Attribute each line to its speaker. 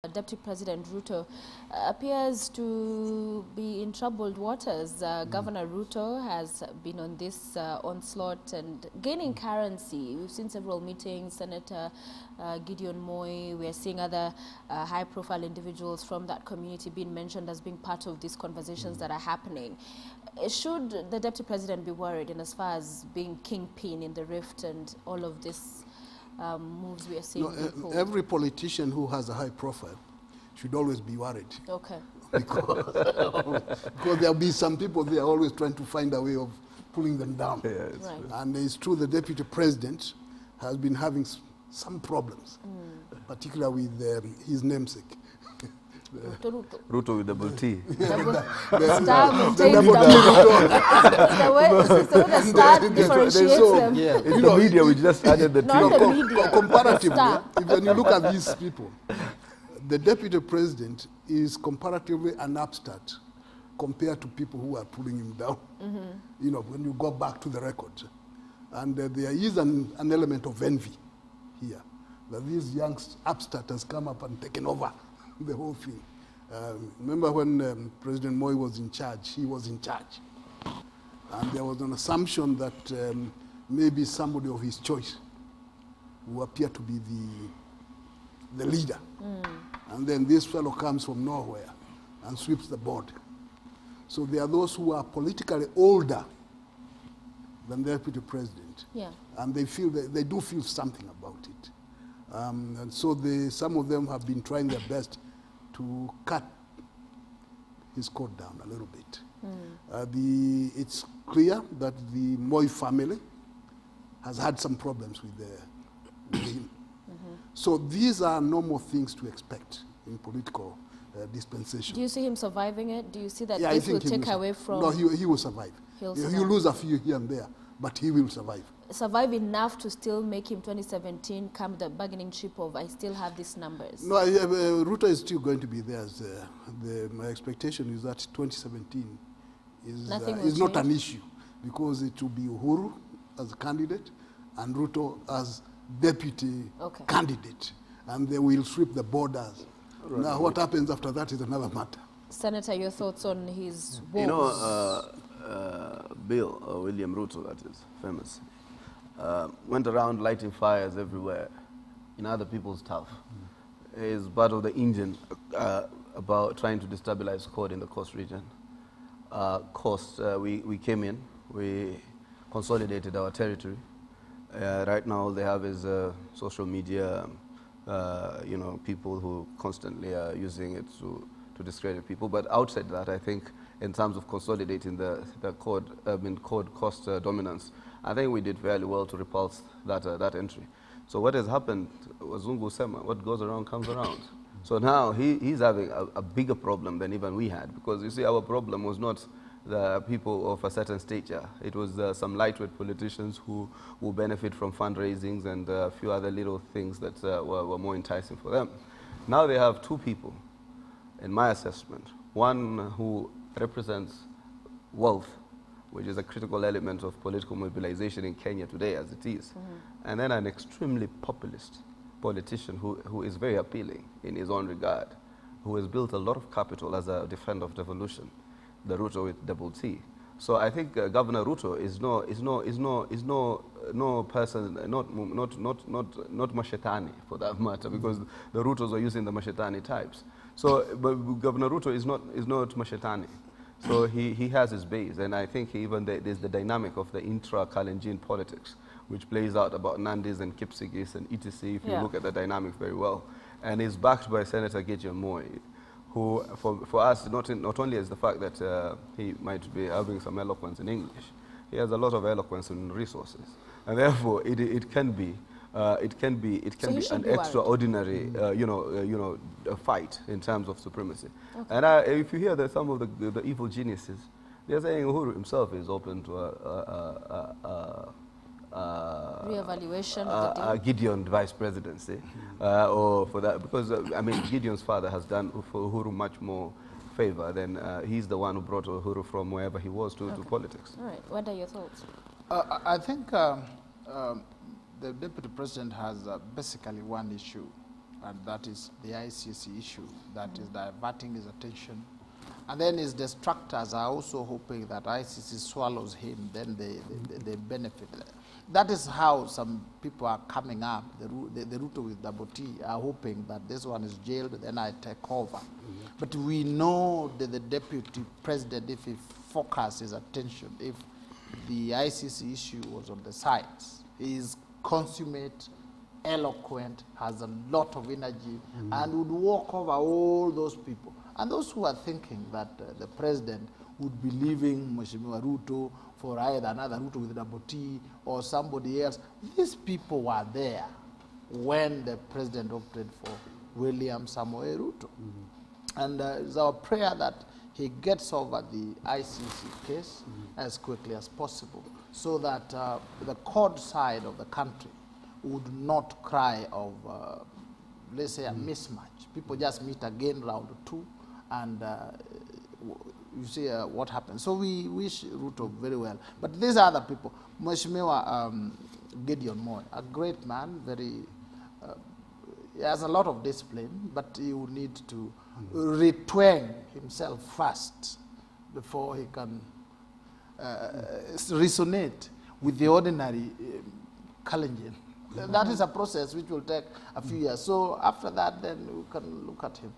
Speaker 1: Deputy President Ruto appears to be in troubled waters. Governor Ruto has been on this onslaught and gaining currency. We've seen several meetings, Senator Gideon Moi. We are seeing other high-profile individuals from that community being mentioned as being part of these conversations that are happening. Should the Deputy President be worried in as far as being kingpin in the rift and all of this moves we are seeing?
Speaker 2: No, every politician who has a high profile should always be worried.
Speaker 1: Okay.
Speaker 2: Because there'll be some people they are always trying to find a way of pulling them down.
Speaker 3: Yeah,
Speaker 1: Right.
Speaker 2: And it's true the deputy president has been having some problems, particularly with his namesake.
Speaker 3: Ruto with double T.
Speaker 1: The star maintains the way the star differentiates them.
Speaker 3: In the media, we just added the T.
Speaker 1: Not the media.
Speaker 2: Comparatively,
Speaker 1: Star.
Speaker 2: when you look at these people, the deputy president is comparatively an upstart compared to people who are pulling him down. You know, when you go back to the records. And there is an element of envy here, that these young upstart has come up and taken over the whole thing. Remember when President Moi was in charge, he was in charge. And there was an assumption that maybe somebody of his choice who appeared to be the leader. And then this fellow comes from nowhere and sweeps the board. So there are those who are politically older than the deputy president.
Speaker 1: Yeah.
Speaker 2: And they feel that they do feel something about it. And so some of them have been trying their best to cut his coat down a little bit. It's clear that the Moi family has had some problems with him. So these are normal things to expect in political dispensation.
Speaker 1: Do you see him surviving it? Do you see that
Speaker 2: Yeah,
Speaker 1: this
Speaker 2: I
Speaker 1: will
Speaker 2: think
Speaker 1: take away from...
Speaker 2: No, he will survive.
Speaker 1: He'll
Speaker 2: He'll
Speaker 1: survive.
Speaker 2: lose a few here and there, but he will survive.
Speaker 1: survive enough to still make him 2017 come the bargaining chip of I still have these numbers?
Speaker 2: No, Ruto is still going to be there. My expectation is that 2017 is not an issue because it will be Uhuru as a candidate and Ruto as deputy candidate, and they will sweep the borders. Right. Now, what happens after that is another matter.
Speaker 1: Senator, your thoughts on his woes?
Speaker 3: You know, Bill, William Ruto, that is famous, went around lighting fires everywhere in other people's stuff. He's part of the engine about trying to destabilize CORD in the Coast region. We came in, we consolidated our territory. Right now, all they have is social media, you know, people who constantly are using it to discredit people. But outside that, I think, in terms of consolidating the CORD cost dominance, I think we did fairly well to repulse that entry. So what has happened, Wazungu Sema, what goes around comes around. So now he's having a bigger problem than even we had, because you see, our problem was not the people of a certain stature. It was some lightweight politicians who benefit from fundraisings and a few other little things that were more enticing for them. Now they have two people, in my assessment. One who represents wealth, which is a critical element of political mobilization in Kenya today as it is. And then an extremely populist politician who is very appealing in his own regard, who has built a lot of capital as a defender of devolution, the Ruto with double T. So I think Governor Ruto is no person, not Mashetani for that matter, because the Rutos are using the Mashetani types. So, but Governor Ruto is not Mashetani. So he has his base, and I think there's the dynamic of the intra-Kalenjin politics, which plays out about Nandis and Kipsigis and etc. if you look at the dynamic very well. And is backed by Senator Gideon Moi, who, for us, not only is the fact that he might be having some eloquence in English, he has a lot of eloquence in resources, and therefore it can be an extraordinary, a fight in terms of supremacy. And if you hear some of the evil geniuses, they're saying Uhuru himself is open to
Speaker 1: re-evaluation
Speaker 3: a Gideon vice presidency, or for that, because I mean Gideon's father has done for Uhuru much more favor than he's the one who brought Uhuru from wherever he was to politics.
Speaker 1: All right, what are your thoughts?
Speaker 4: I think the deputy president has basically one issue and that is the ICC issue that is diverting his attention. And then his detractors are also hoping that ICC swallows him, then they benefit. That is how some people are coming up. The Ruto with double T are hoping that this one is jailed, then I take over. But we know that the deputy president, if he focuses his attention, if the ICC issue was on the sides, he is consummate, eloquent, has a lot of energy, and would walk over all those people. And those who are thinking that the president would be leaving Mheshimiwa Ruto for either another Ruto with double T or somebody else, these people were there when the president opted for William Samoei Ruto. And it's our prayer that he gets over the ICC case as quickly as possible, so that the court side of the country would not cry of, let's say, a mismatch. People just meet again round 2, and you see what happens. So we wish Ruto very well. But these other people, Mheshimiwa Gideon Moi, a great man, very, he has a lot of discipline, but he will need to retwang himself first before he can resonate with the ordinary Kalenjin. That is a process which will take a few years. So after that, then we can look at him.